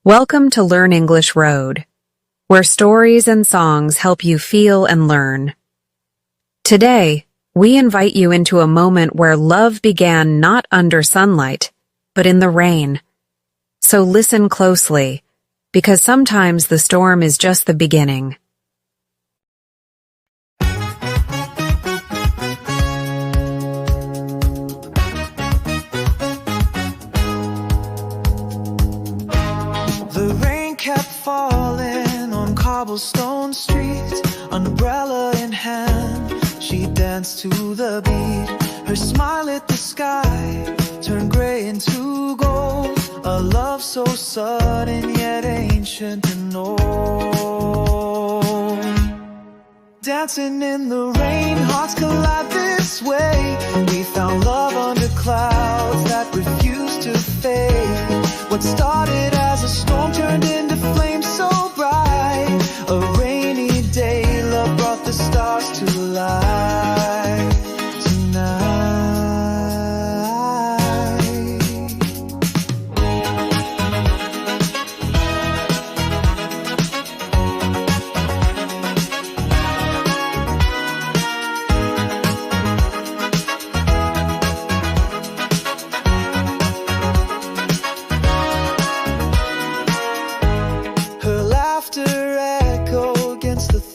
Welcome to Learn English Road, where stories and songs help you feel and learn. Today, we invite you into a moment where love began not under sunlight, but in the rain. So listen closely, because sometimes the storm is just the beginning. The rain kept falling on cobblestone streets, umbrella in hand, she danced to the beat. Her smile lit the sky, turned gray into gold, a love so sudden yet ancient and old. Dancing in the rain, hearts collide this way. We found love under clouds that refused to fade. What started as a storm turned into flames so bright. A rainy day, love brought the stars to light tonight.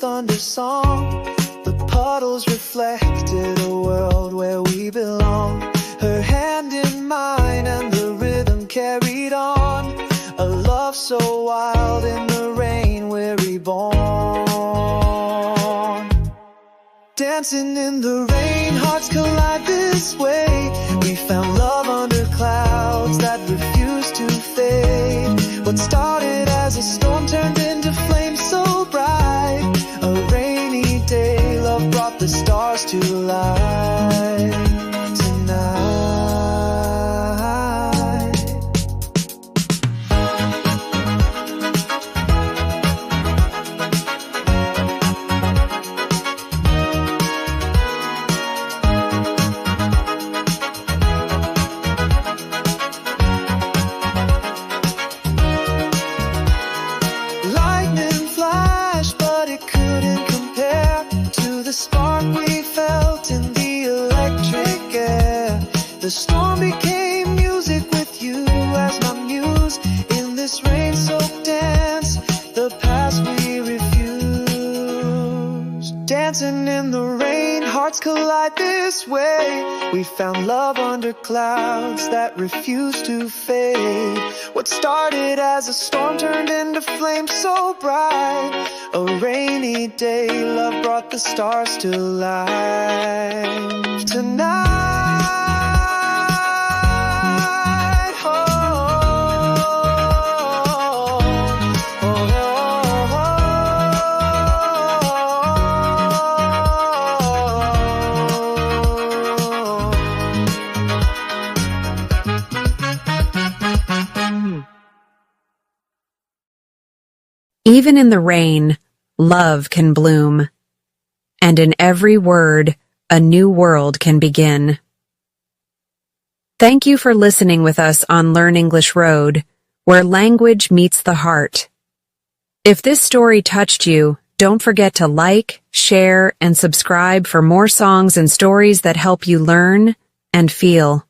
Thunder song, the puddles reflected a world where we belong. Her hand in mine and the rhythm carried on. A love so wild, in the rain we're reborn. Dancing in the rain, hearts collide this way. We found love under clouds that refused to fade. What started as a storm turned into flames so bright. A rainy day, love brought the stars to light tonight. Lightning flash, but it couldn't compare to the spark we felt in the electric air. The storm became music with you as my muse. In this rain-soaked dance, the past we refuse. Dancing in the rain, hearts collide this way. We found love under clouds that refuse to fade. What started as a storm turned into flames so bright. A rainy day, love brought the stars to life tonight. Oh, oh, oh, oh. Even in the rain, love can bloom, and in every word, a new world can begin. Thank you for listening with us on Learn English Road, where language meets the heart. If this story touched you, don't forget to like, share, and subscribe for more songs and stories that help you learn and feel.